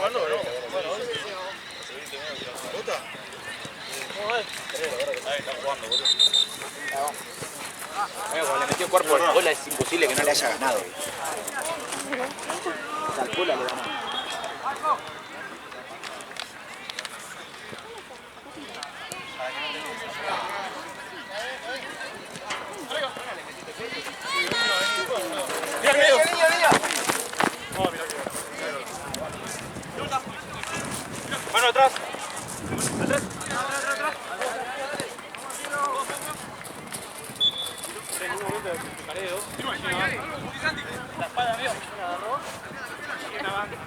jugando o no? Bueno, ahí está jugando, boludo. Cuando le metió cuerpo al bola es imposible que no le haya ganado. Calcula, le ganó. Mano atrás. Atrás. En un momento de Caredo. La espada vio. Me agarró. Y una banda.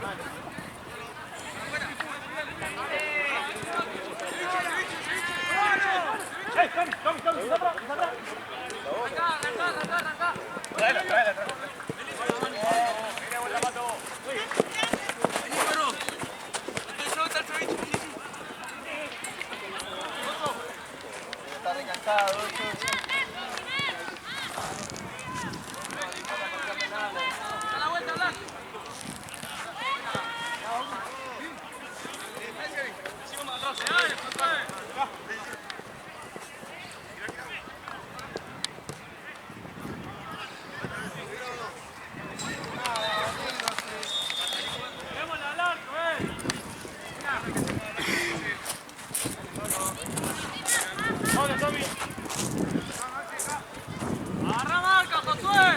Está recansado. A la vuelta, Blanco. ¡Agarra marca, Josué!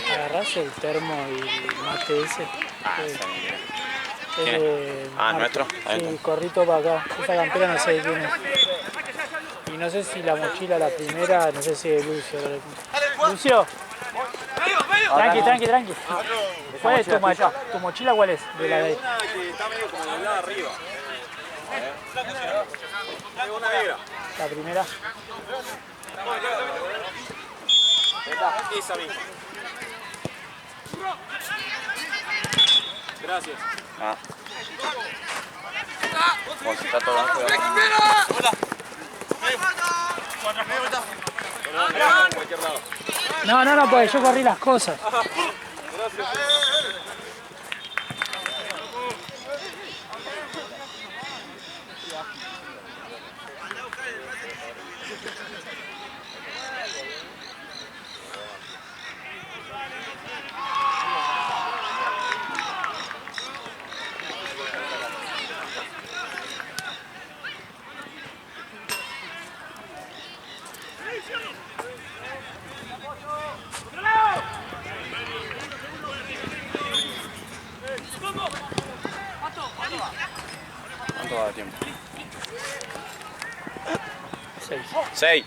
¿Agarrás el termo y el mate ese? ¿Nuestro? Sí, corrito para acá. Esa campera no sé de quién es. Y no sé si la mochila, la primera, no sé si es de Lucio. Lucio. Tranqui. ¿Cuál es tu mochila? ¿Tu mochila cuál es? De la de ahí. Una que está medio como doblada arriba. Una negra. La primera. Esa misma. Gracias. Bueno, si está todo abajo. No, porque yo corrí las cosas. ¿Cuánto va de tiempo? 6. 6.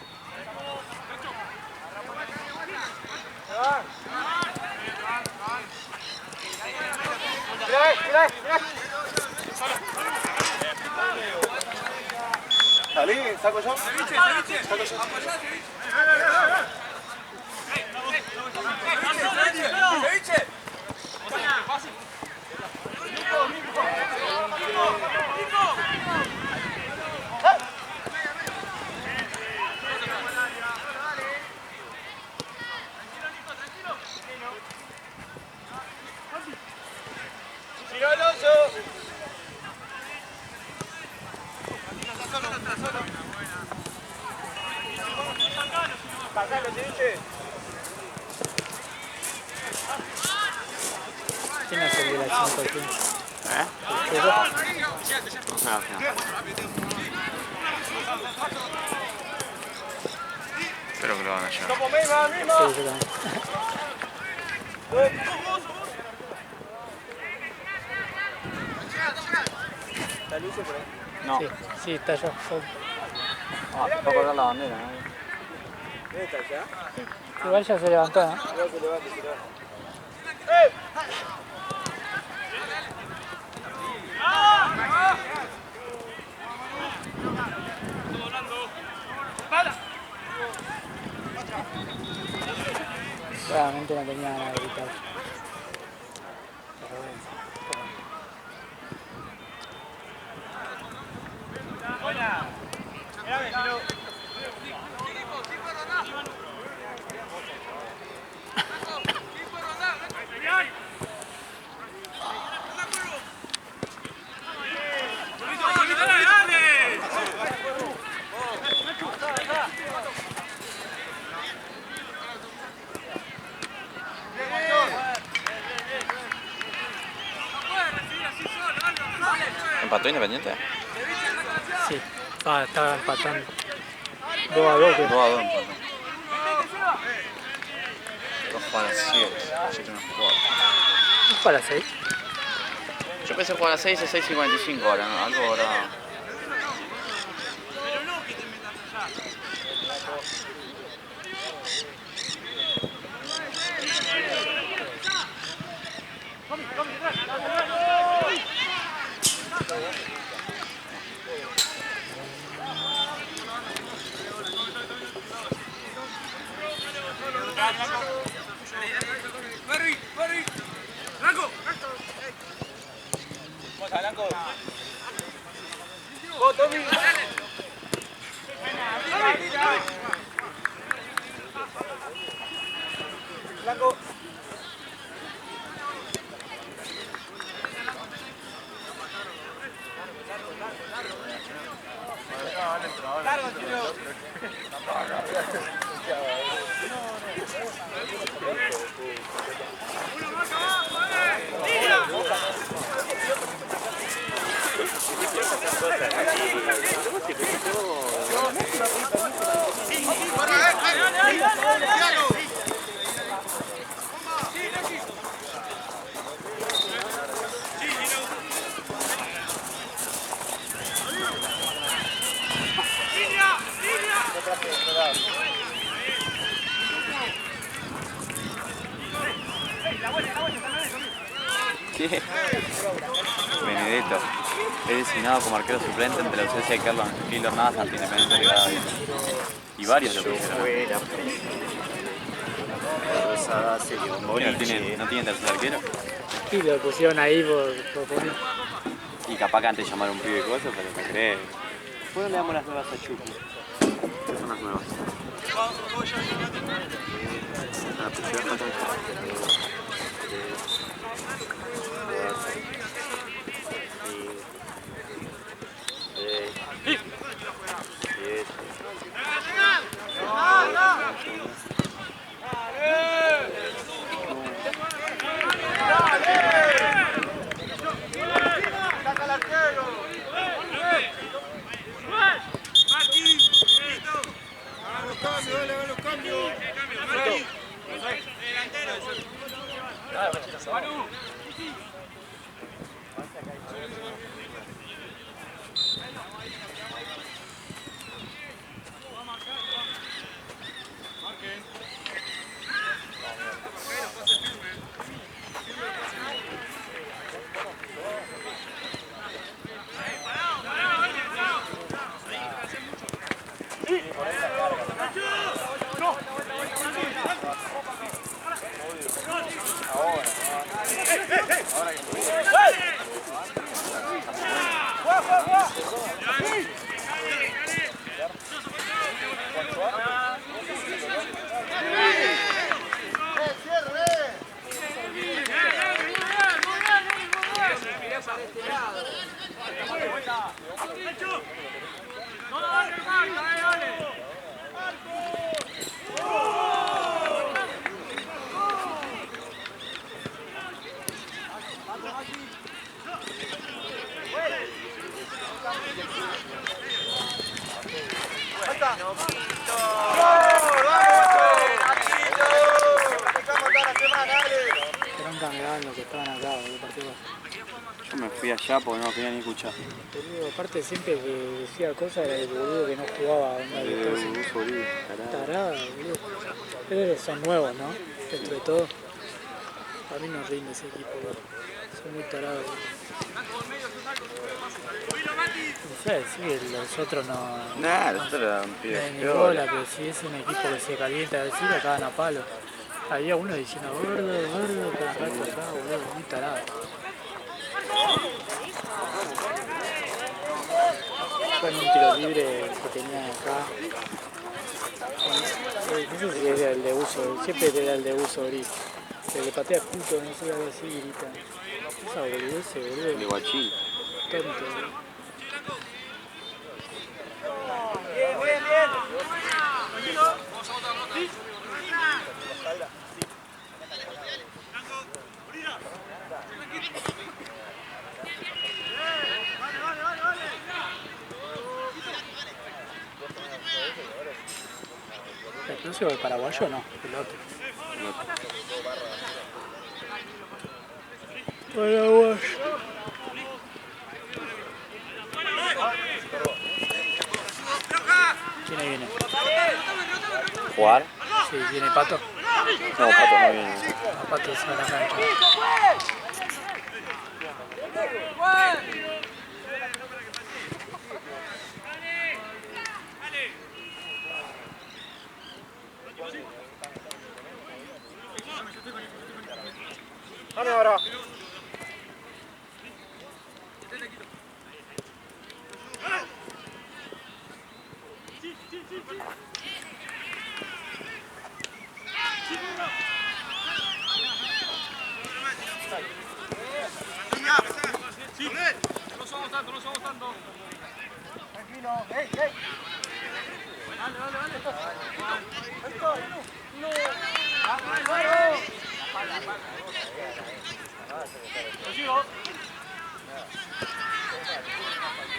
¿Salí? ¿Saco yo? ¿Saco yo? ¿Quién es el de la 5? ¿Eh? ¿Pero? No. Espero que lo van a llevar. Sí, yo también. ¿Está Lucio por ahí? No. Sí, sí, está allá. Ah, te va a colgar la bandera, ¿no? ¿Dónde está ya? Igual ya se levantó, ¿no? Creo que levante, se levante. Claramente no tenía nada de gritar. ¿Empató Independiente? Sí, estaba empatando. 2-2, creo. 2-2 empató. 2 para 7. 7 no jugó. ¿Es para 6? Yo pensé jugar a 6 es 6:55 ahora, ¿no? Algo ahora. Blanco. ¡Vos, Tommy! Blanco. Sí. Benedetto es designado como arquero suplente ante la ausencia de Keylor Navas ante Independiente Rivadavia. Y varios lo pusieron. ¿No tienen tercer arquero? Sí, lo pusieron ahí por poner. Y capaz que antes llamaron un pibe de cosas, pero no creo. ¿Cuándo le damos las nuevas a Chucky? ¿Qué son las nuevas? La pusieron con Lo que estaban acá, boludo, partido. Yo me fui allá porque no quería ni escuchar. Boludo, aparte siempre que decía cosas era el boludo que no jugaba. Tarada, boludo. Pero son nuevos, ¿no? Dentro de todo. A mí no rinde ese equipo, boludo. Son muy tarados. No sé, sí, los otros no... Nah, los otros eran pibes. Ni bola, pero si es un equipo que se calienta, así le cagan a palo. Había uno diciendo gordo, cada rato acá, boludo, muy tarado. Fue en un tiro libre que tenía acá. No sé si era el de uso, siempre era el de uso gris. El que patea puto, no sé, algo así, grita. Esa boludez, boludo. El de Guachín. Tonto, boludo. ¿El próximo del paraguayo o no? El otro. Paraguayo. ¿Quién ahí viene? ¿Jugar? Sí, ¿viene Pato? No, Pato no viene. Pato se va a la cancha. Dale ahora. No somos tanto. Tranquilo. ¡Ey! Dale. No. Lo sigo.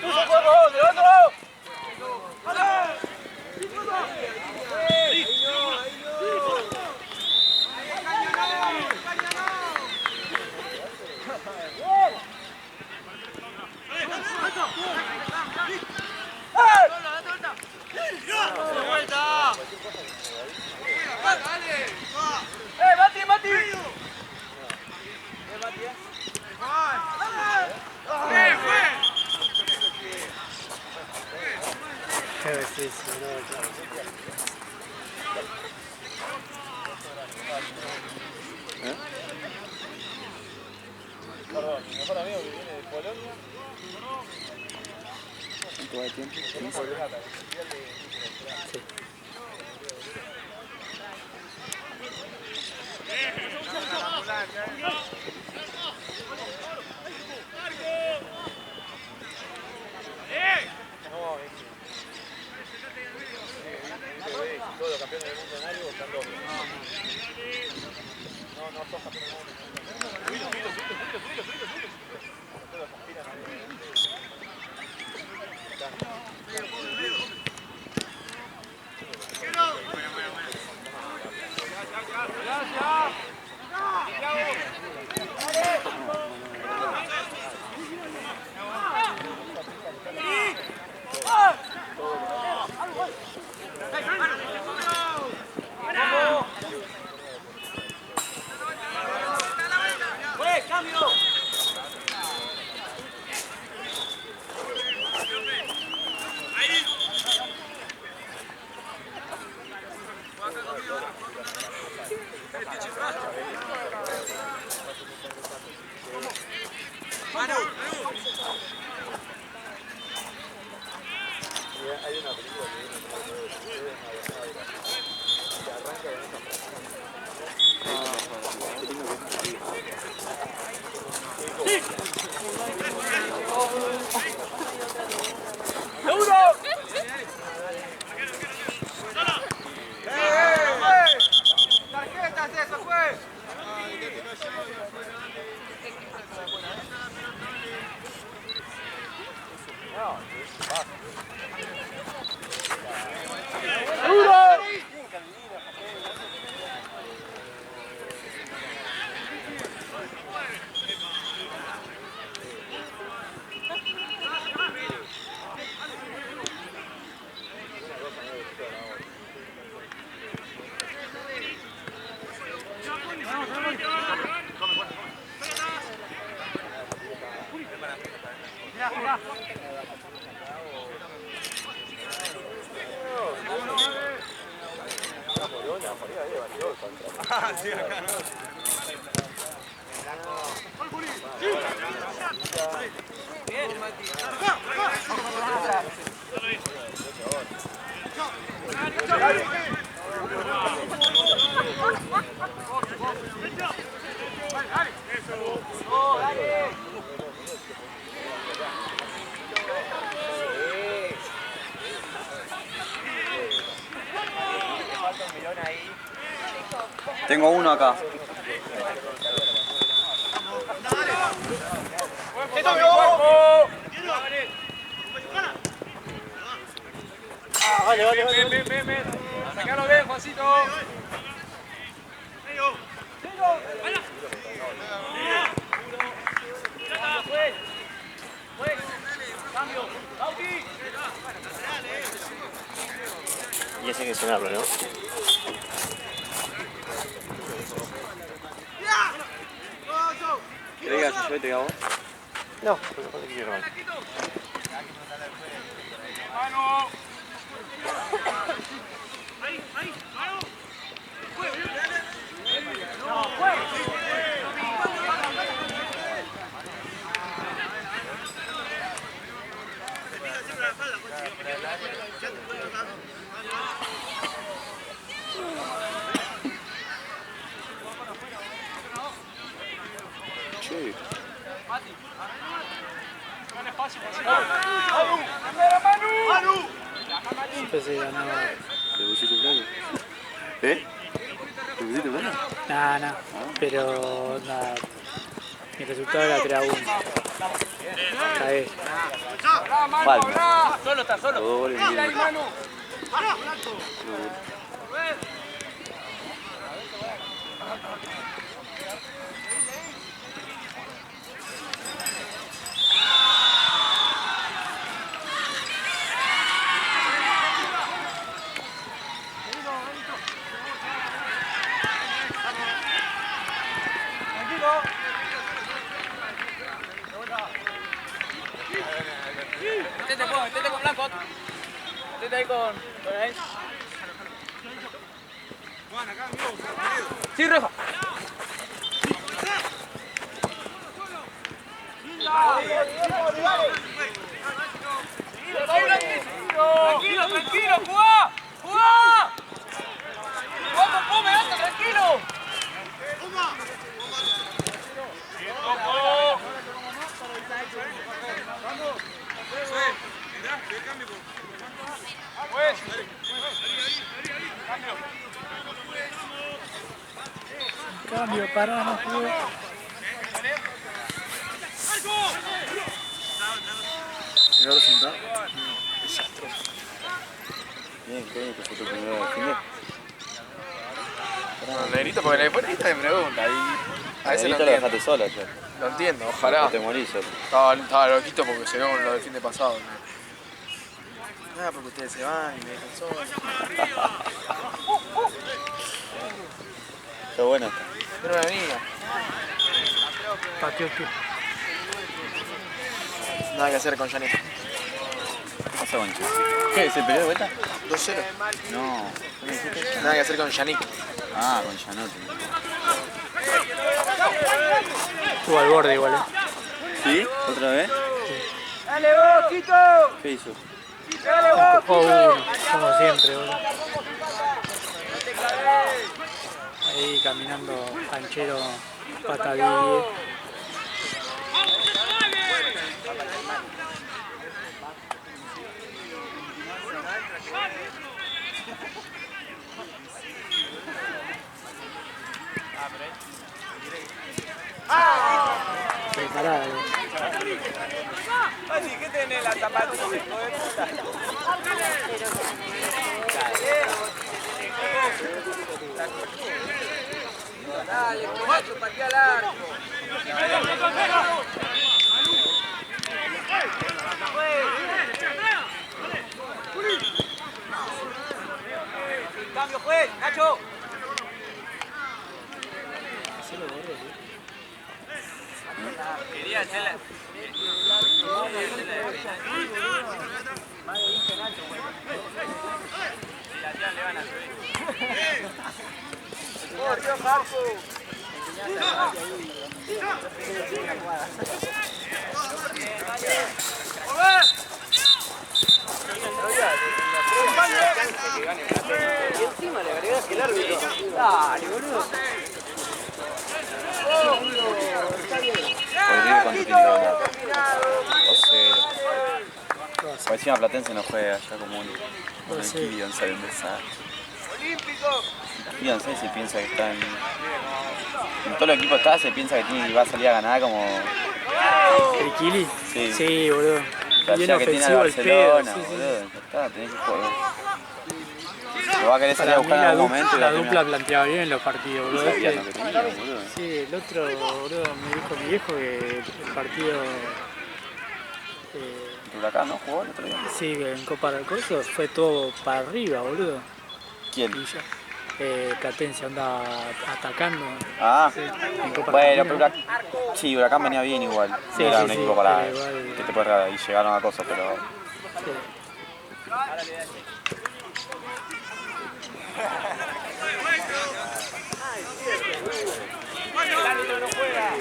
¡Puso juego! ¡Levántalo! ¡Dale! ¡Mati! Qué beneficio, bro. Perdón, mi mejor amigo que viene de Polonia. ¿Cuánto de tiempo? Sí. Todos los campeones del mundo en algo están locos. No sos campeón del mundo. Todos aspiran a Tengo uno acá. Vale, vale, vale. Ven. Sacalo bien, Juancito. Y ese hay que sonarlo, ¿no? ¿Querés que yo te diga vos? No, pero no te quiero mal. Mano. Sí. Siempre se ganaba. ¿Te pusiste plano? ¿Eh? ¿Te pusiste plano? Nada, pero nada. Mi resultado era 3-1. Caí. Palma. Solo está, solo. Dos goles en el Manu. Metete con Blanco. Metete ahí con ahí. Sí, Rafa. Tranquilo, jugá. Jugá con Pome, anda, tranquilo. Cambio, pará, no puedo. ¿Llegaron a sentar? Bien, ¿qué año que fue tu primera vez? Negrito, porque después Negrito me pregunta y a veces Ahí lo te lo entiendo. dejaste sola ayer. Lo entiendo, ojalá. No te morís solo. Estaba loquito porque se vio con lo del fin de pasado. Nada, porque ustedes se van y me dejan solo. Está buena esta. Pero me venía. Pateó tú. Nada que hacer con Yannick. ¿Qué pasa con Chico? ¿Qué? ¿Se peleó de vuelta? 2-0. No. ¿Qué me dijiste? Nada que hacer con Yannick. Ah, con Gianotti. Estuvo al borde igual, ¿Sí? ¿Otra vez? Dale vos, Quito. ¿Qué hizo? Dale vos, Empujó uno, como siempre, boludo. Ahí caminando Panchero Patadille. Preparada. ¿Qué tenés la zapatilla, hijo de puta? Dale, macho, patea al arco. Cambio, juez, Nacho. Quería hacerla. Si la tiran le van a subir. ¡Por Dios, Marco! Y encima le agregas que el árbitro. Dale, boludo. Rodrigo, ¿cuánto tiene que hablar? O cero. Por encima Platense no juega, ya como un equipo, no sabe dónde está. Olímpico. Y no sé si piensa que está en todo el equipo está, se piensa que va a salir a ganar como... ¿Triquili? Sí. Sí, boludo. Ya Bien que tiene al ofensivo el pedo. Barcelona, Sí, sí. boludo. Ya está, tenés que jugar. Lo va a querer salir a Para mí buscar en algún momento y la va a dupla terminar. planteaba bien los partidos, boludo. Sabía lo que tenía, boludo. Sí, el otro, boludo, me dijo mi viejo que el partido... El Huracán no jugó el otro día. Sí, que en Copa del Coso fue todo para arriba, boludo. ¿Quién? Y ya, Platense anda atacando. Ah, En Copa bueno, Argentina. pero sí, Huracán venía bien igual. Sí, Era sí, un sí, equipo para pero igual- que te puede regalar y llegaron a cosas, pero... Sí. El árbitro no juega.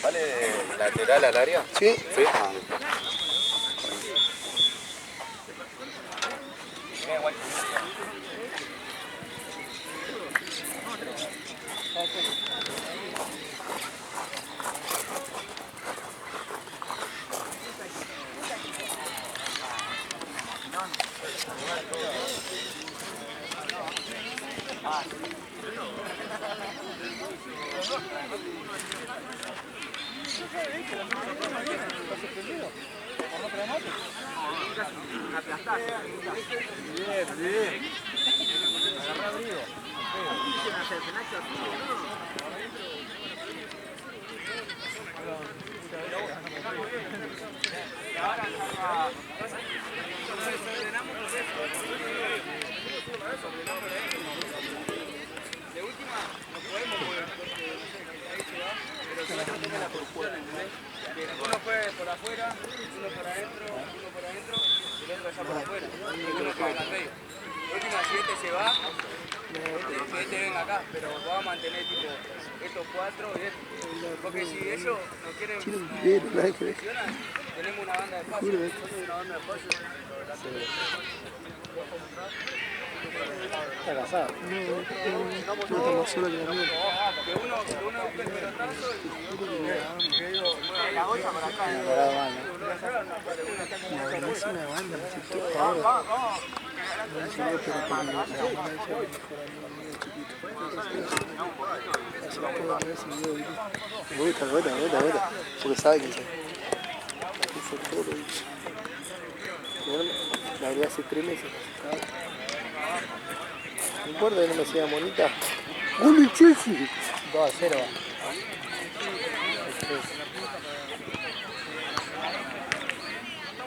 ¿Vale lateral al área? Sí. Sí. Uno juegue por afuera, uno por adentro, y el otro allá por afuera. Y uno que venga al medio. La última, si este se va, que este venga acá, pero vamos a mantener tipo estos cuatro y este. Porque si ellos no quieren presionan, tenemos una banda de espacio. Nosotros una banda de espacio. Está casado. Que uno busque el pelotazo y la bocha para acá. Me gusta, porque sabe que hizo todo lo hizo. La verdad hace 3 meses. No importa que no me sea bonita. ¡Gol del Chelsea! 2-0.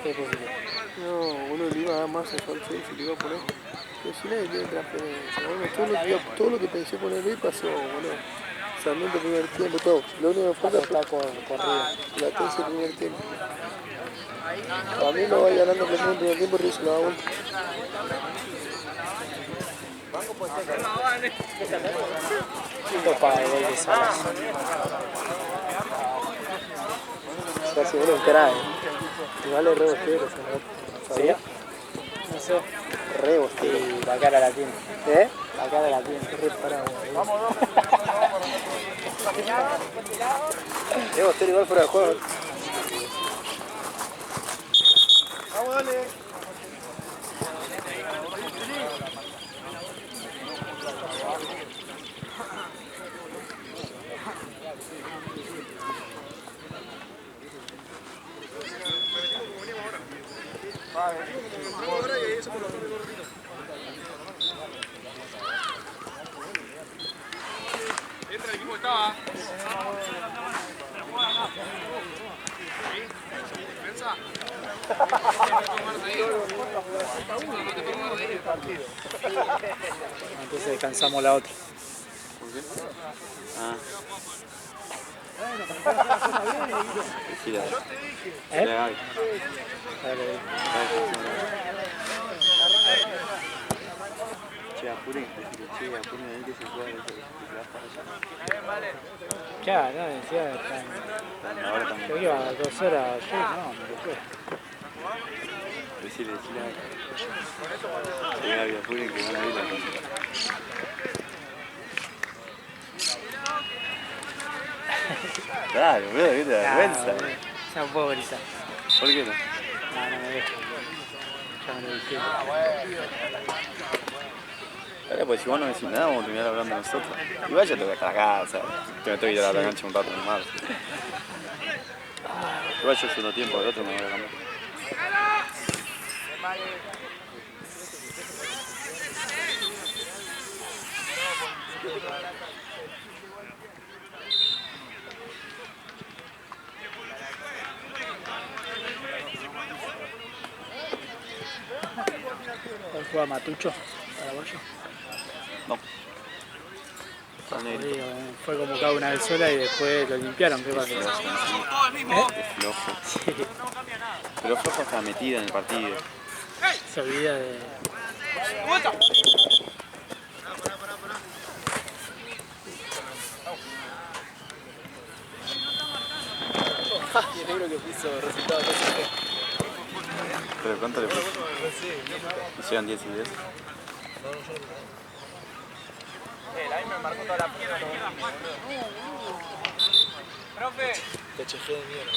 ¿Qué posible? No, boludo, le iba a dar más al Chelsea, le iba a poner. Pero si nadie tiene transferencia, bueno, todo lo que pensé poner hoy pasó, boludo. Sarmiento primer tiempo, todo. Lo único que falta fue la tercera primer tiempo. A mí lo va ganando con el primer tiempo, Rizzo lo da vuelta. ¿Quién lo paga el gol de Salas? Casi uno un crack. Igual es re bostero, ¿sabías? No sé. Re bostero. Y la cara la tiene. ¿Eh? La cara la tiene. Re parado. Es bostero igual fuera de juego. Vamos, dale. Entra el equipo que estaba. ¿Defensa? Entonces descansamos la otra. ¿Por qué? Ah. Decile, decile a Gaby. Dale. Che, apuren, che, apuren ahí que se juega eso, que se va para allá. Claro, no, decía que están. Ahora también. Yo iba a 2 horas ayer, no, me lo fue. Decile a Gaby. Che, Gaby, apuren que van a ir la cosa. Dale, boludo, ¿qué te da vergüenza? Ya puedo gritar. ¿Por qué no? No me dejo. Ya me lo dije. Ahora, pues si vos no decís nada, vamos a terminar hablando nosotros. Igual yo te voy a dejar acá, o sea, que me tengo que ir a la cancha un rato normal. Igual yo haciendo tiempo, el otro me voy a cambiar. ¿Hoy juega Matucho? ¿Paraguayo? No. Está negro. Fue convocado una vez sola y después lo limpiaron. ¿Qué pasó? Es flojo. Sí. Pero flojo está metida en el partido. Se olvida de... Y el negro que puso resultado de ¿Pero cuánto le puso? ¿Hicieron 10 y 10? Ahí me marcó toda la pierna. Profe. Te chejé de mierda.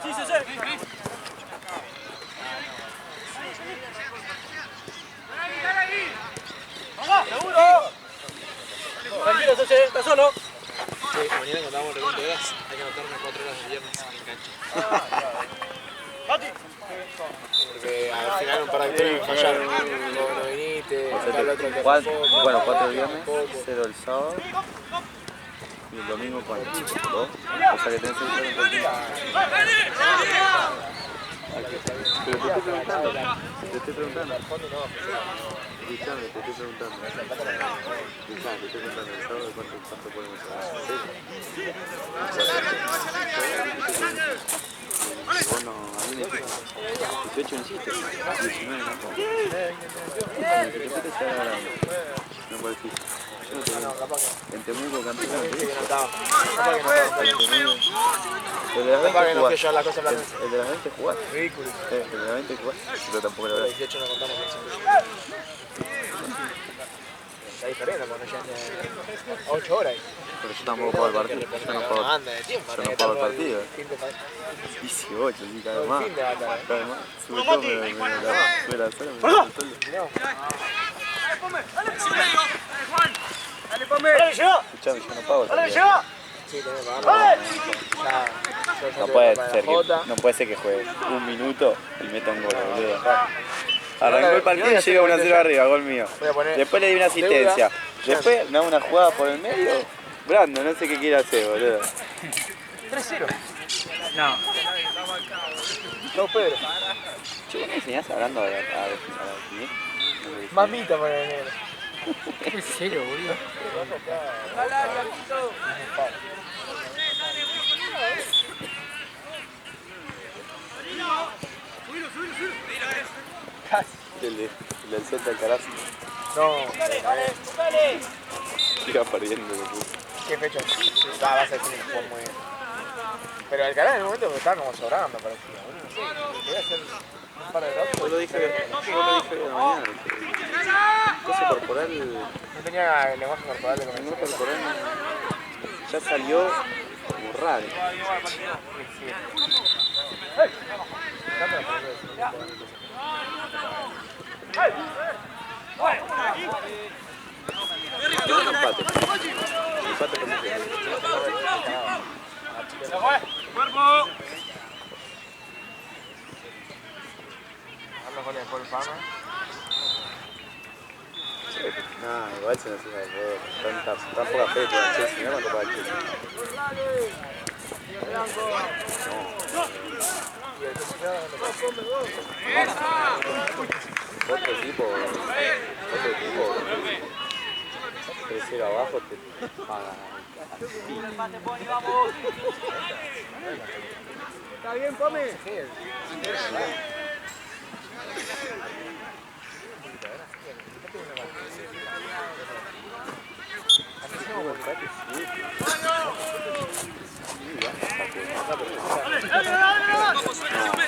Sí, sí, sí. ¡Vamos! ¡Seguro! Tranquilo, Soche, ¿estás solo? Sí, mañana contamos recuento de horas. Hay que anotarme 4 horas de viernes en cancha. Porque al final un par de actores me fallaron. No viniste, acá el otro que Bueno, 4 el viernes, 0 el sábado. Y el domingo, ¿cuánto? 2. O sea que tenés que ir pero te estoy preguntando. Escuchame, te estoy preguntando. Escuchame, te estoy preguntando. ¿El sábado cuánto podemos hacer? Vos no, a mí me 18 hiciste, 19 no puedo. Que te puedes estar hablando. No puedo decir. Yo no te en Temuco campeón. El de las 20 jugaste. El de las 20 jugaste. Ridículo. El de las 20 jugaste. Pero tampoco lo Los verdad. 18 no contamos con 5. Está diferente cuando llegan 8 horas. Pero yo tampoco juego el partido. Yo no juego. Anda de tiempo. Yo no juego el partido. 18, sí, cada vez más. Cada vez más. Sobre todo me la sala, me la sala. ¡Dale, Pame! Escuchame, yo no pago el partido. Sí, tenés que pagarlo. No puede ser que juegue un minuto y meta un gol, boludo. Arrancó el partido y llega 1-0 arriba, gol mío. Después le di una asistencia. Después me da una jugada por el medio. Brando, no sé qué quiere hacer, boludo. 3-0. No. No, Pedro. Che, ¿vos me enseñás hablando a definir? Mamita para el negro. ¿Qué es cero, boludo? El del Celta del Carazo. No. Iba perdiendo, lo puso. ¿Qué fecha? Va a ser que jugó muy bien. Pero Alcaraz en el momento estaba como sobrando, parecía. No sé, voy a hacer un par de drops. Yo lo dije de la mañana. Cosa corporal. No tenía lenguaje corporal de Lenguaje comenzó. corporal ya salió como raro. Empate. Empate con Los goles de Paul Palmer. No, igual se nos hizo tan poca fe con el Chelsea. Mira cuánto paga el Chelsea. Otro equipo, tercero abajo te paga. ¿Está bien, Pome?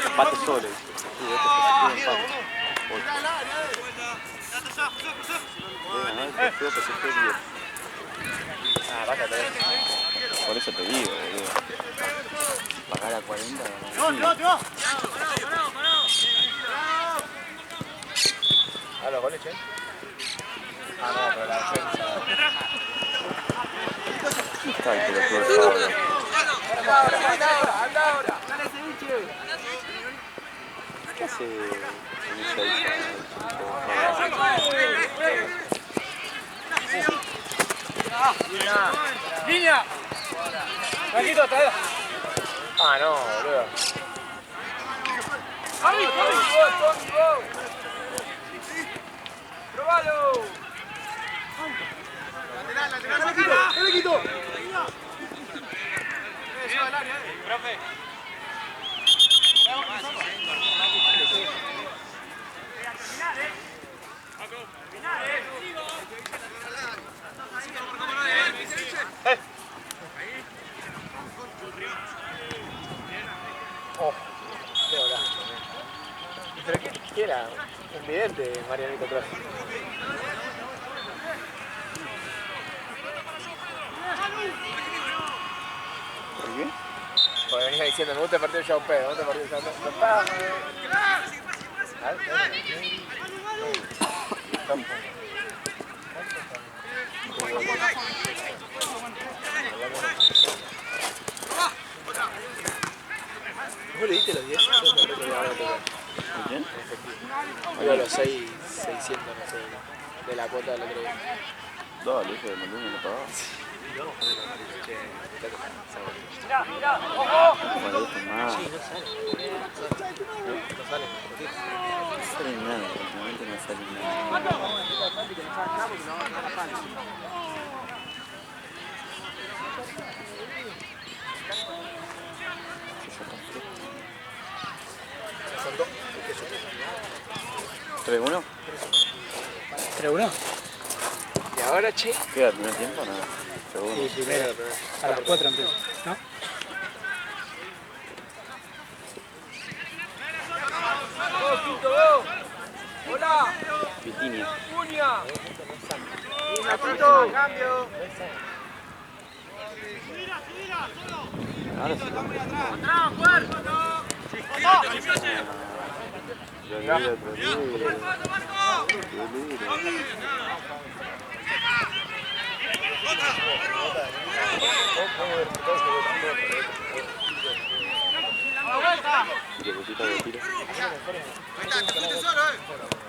Empate solo. Por eso te digo, boludo. Pagar a 40. ¿A los goles, che? Ah, no, pero la defensa. Está el pelotudo de Pablo. Anda ahora. Dale, ceviche. ¿Qué hace ¡Línea! Tranquilo, trae. Ah, no, boludo. ¡Javi! ¡Probalo! ¡Le quito! Profe. Oh, qué golazo. ¿Pero qué era? Un vidente, Marianito atrás. ¿Por qué? Porque venía diciendo, me gusta el partido de Yao Pedro, me gusta el partido de Yao ¿Vos le diste los 10? ¿Quién? Digo los 600, no sé, de la cuota del otro día. Dale, hijo de Maluma, no pagaba. Mira, ojo. No me gusta más. No sale. No sale nada, últimamente no sale nada. Son dos. 3-1. 3-1. Y ahora, che. ¿Queda el primer tiempo o no? Segundo. Sí, primero. A las 4 empieza, ¿no? Hola. Vitinia. Puña. Cambio. Ahora sí. Atrás, cuerpo, no.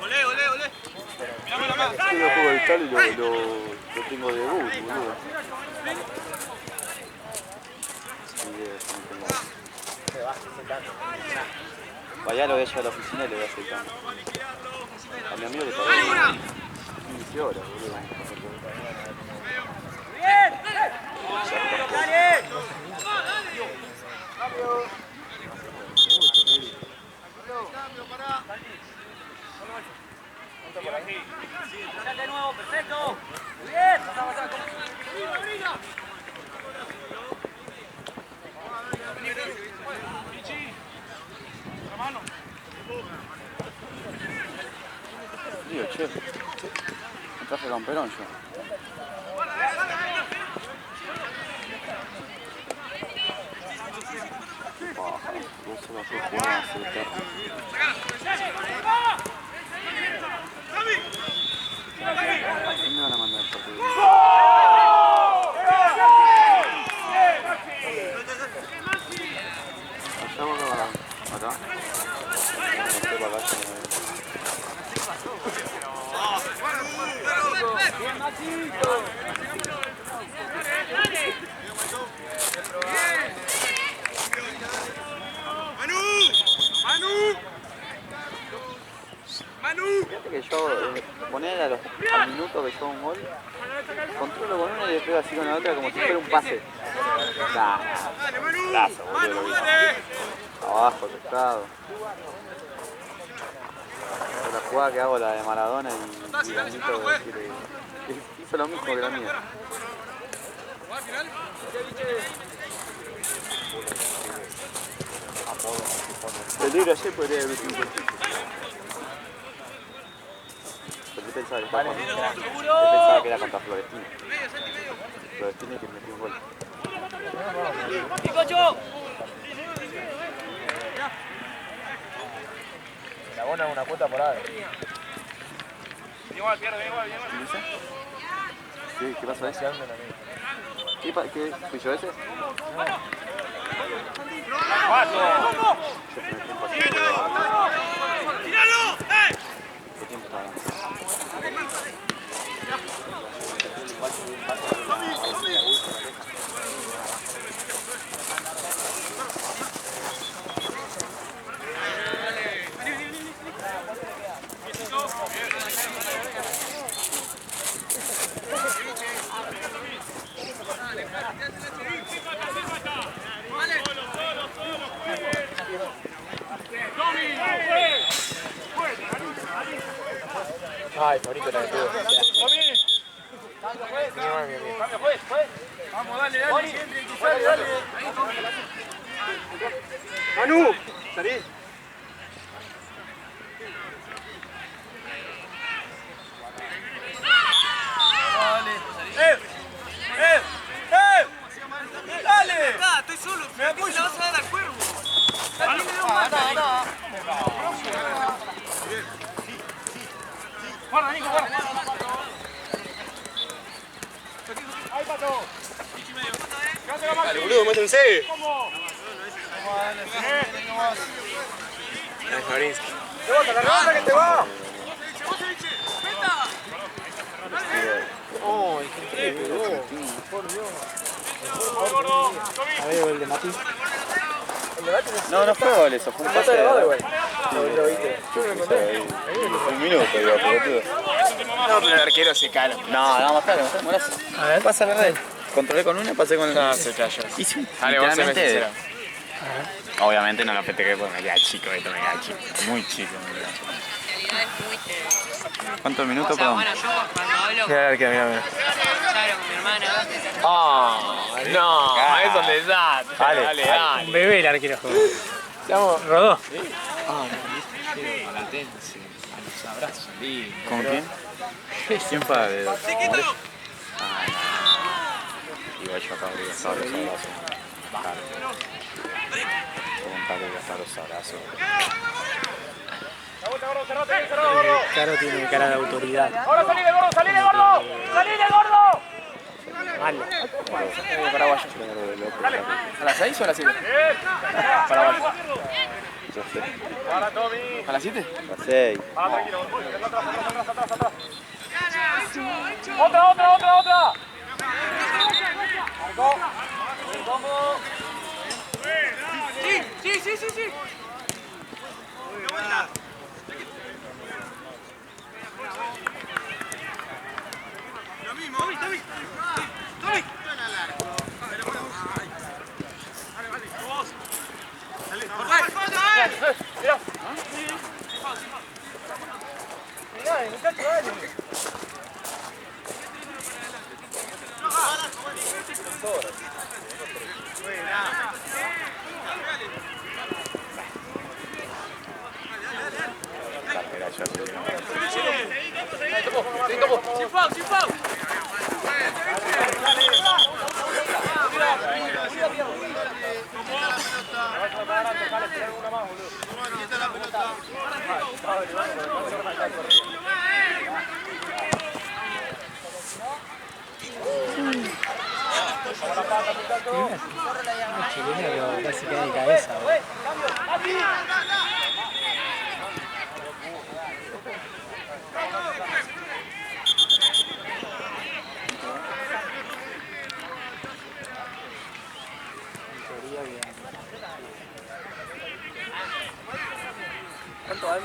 Olé. Yo lo juego al tal y lo tengo de bus, boludo. Vaya, lo voy a llevar a la oficina y le voy a hacer cambio. A mi amigo le pagué 15 horas, boludo. Bien. Dale. Cambio, pará. De nuevo, perfecto. Bien. Pasá. frío, che. Me traje camperón yo. Paja, no se va a hacer jugar, se le está. ¿Quién me van a mandar el partido? Allá o acá. No sé para acá. Fíjate que yo poner al minuto que yo un gol, controlo con una y le pego así con la otra como si fuera un pase. Brazo, boludo. Abajo, tostado. La jugada que hago, la de Maradona y Danito, hizo lo mismo que la mía. El libro ayer podría haber metido un gol. Yo pensaba que era contra Florestino. Florestino que metió un gol. La bona es una cuota por ahí. Igual, pierde, igual. ¿Qué pasa ese? ¿Qué fui yo ese? ¡Tíralo! ¿Qué tiempo está dando? Ay, favorito la que tuvo. Vamos, dale, dale. Manu, salí. ¡Dale! Estoy solo. Me apoyo. Le vas a dar al cuervo. Guarda, Nico, guarda. Ahí, Pato. Dale, boludo, muéstrense. ¿Cómo? Dale, Fabrinsky. ¡Rebota que te va! Ay, qué pegó. Por Dios. A ver, el de Mati. No fue gol eso, fue un pase de gol. Un minuto, digo, pelotudo. No, pero el arquero se cala. No, mostralo, mostralo. A ver. Pasa la red. Controlé con una, pasé con la No, se cayó. Hice Dale, vos se me literalmente. sincero. Obviamente no lo festejé porque me queda chico, esto me queda chico. Muy chico, me queda. ¿Cuántos minutos, O sea, perdón? bueno, yo cuando hablo Mira el arquero, mira. ya hablo con mi hermana. Ah, no, es un desastre. Dale. Un bebé el arquero. Estamos. Rodó. Latense, a los abrazos, lindo. ¿Con quién? ¿Quién fue? ¿De Ah, no. Igual yo acabo de gastar los abrazos. Con Caro gastar los abrazos. Claro, tiene cara de autoridad. ¡Ahora salí de gordo! ¡Salí de gordo! ¡Salí de gordo! Malo. Paraguayo. ¿A las 6 o a las 7? Paraguayo. Yo sé. ¡Para, Tommy! ¿A las 7? La 6. ¡Para, tranquilo! ¡Atrás! ¡Otra! ¡Vamos! ¡Sí! Lo mismo. Tommy. Mirá, muchacho, dale. ya se dio. Una chilena que casi queda de cabeza. ¿Cuánto va,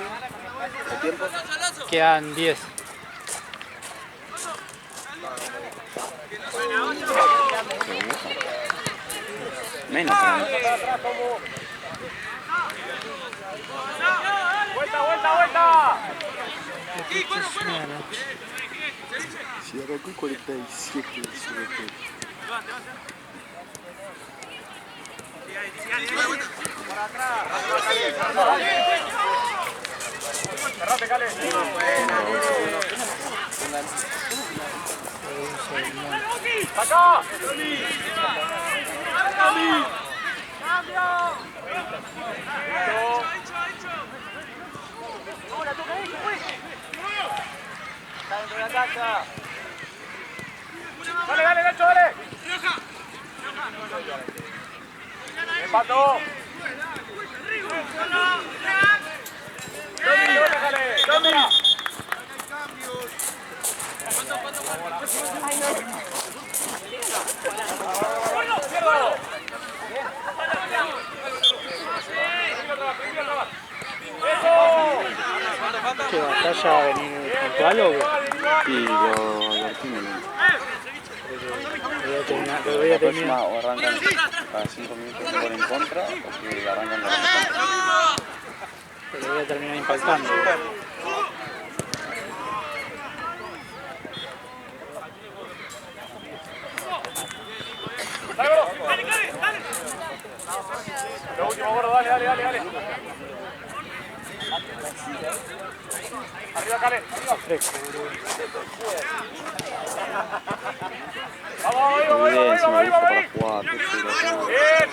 ¿El tiempo? Quedan 10. Menos. Si arrancó 47, Cerrate, Cale. ¡Acá! Dale, dale, Nacho, dale. Empató. Dale. ¿Qué batalla va a venir puntual o qué? Y lo advertimos. Lo voy a La terminar. próxima o arrancan a 5 minutos de gol en contra o que arrancan la Lo voy a terminar impactando. Lo último, gordo, dale. Arriba, Cale. Fresco, Vamos, vamos. para jugar. Bien.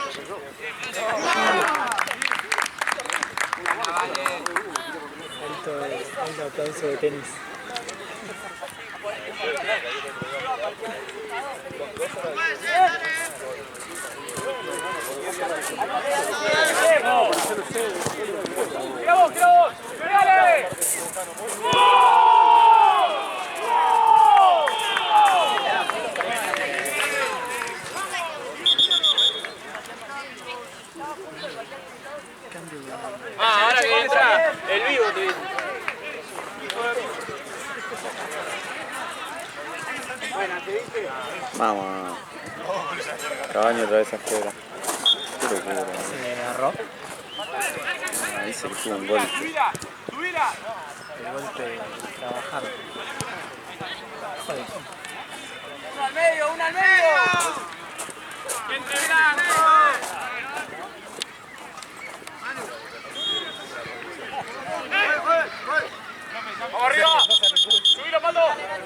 alto aplauso de tenis. ¡Tira vos! ¡Dale! Ahora que entra el vivo, te digo. Vamos. Cabaño otra vez afuera. Qué locura. Se agarró Ahí se le tuvo un golpe. ¡Subila! el golpe de trabajar. Joder. ¡Uno al medio! ¡Entre blanco! ¡Vamos arriba! ¡Subilo, Pato!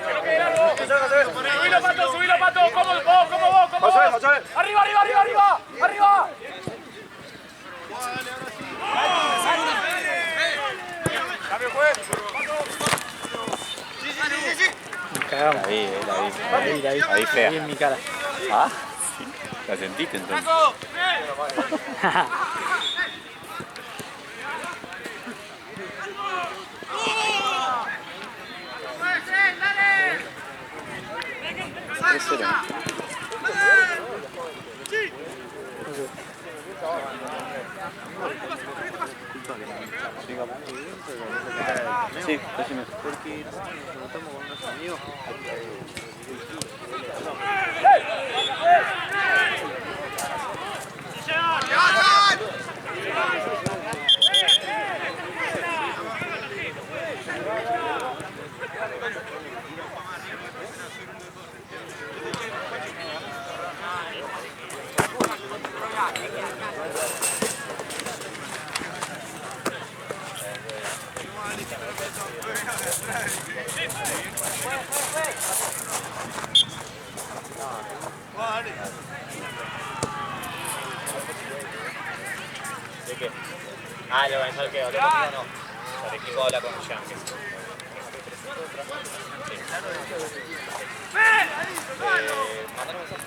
¡Que no quede largo! ¡Subilo, Pato! ¿Cómo vos? ¡Arriba! ¡Cambio, juez! Nos cagamos. Ahí fea. Ahí en mi cara. Ah, sí. La sentiste entonces. Sí, decime. Porque nosotros nos votamos con unos amigos. Ah, lo organizó el que habló conmigo no. El equipo habla con Jean. Mandar un mensaje.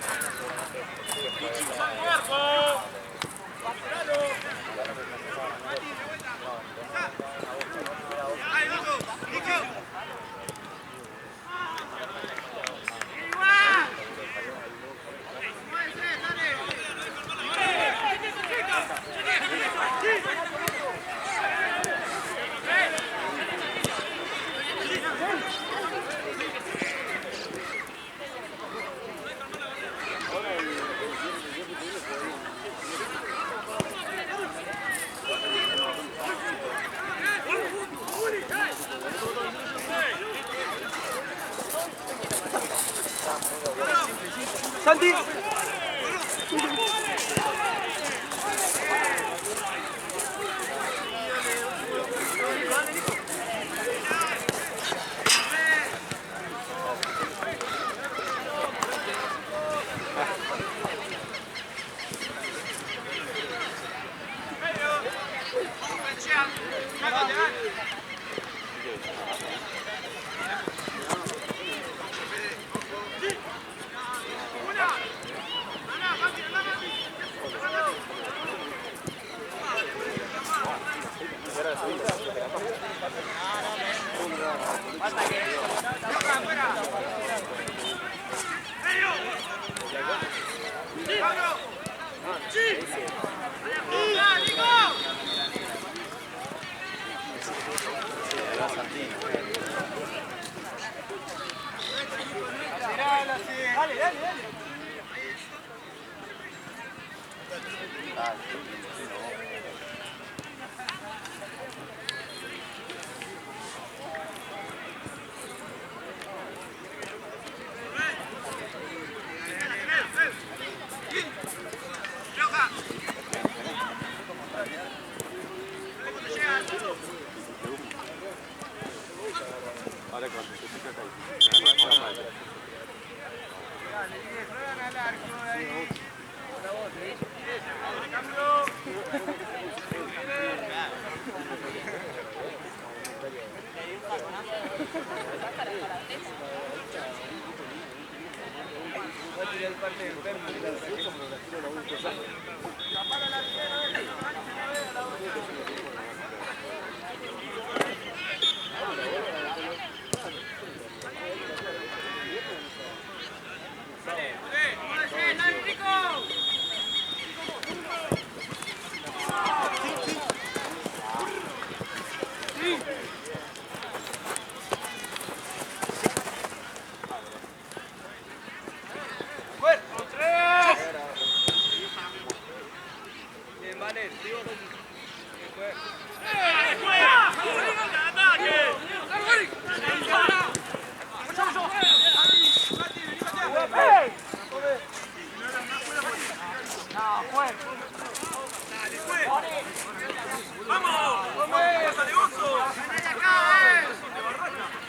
Santi.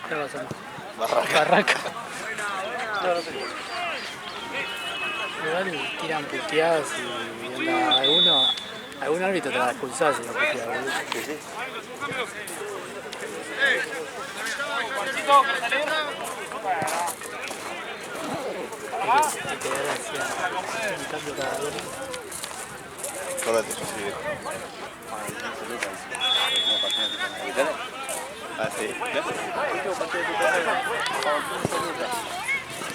¿Qué pasa? Barraca. Igual tiran puteadas y onda, algún árbitro te va a expulsar si no putea, boludo. Sí, sí. Hay que ver hacia un cambio cada hora. Acordate, yo soy viejo. Ah, sí.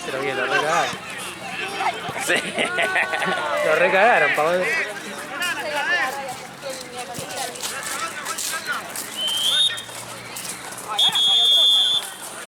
Pero bien, lo recagaron. Sí. Lo recagaron, pagó.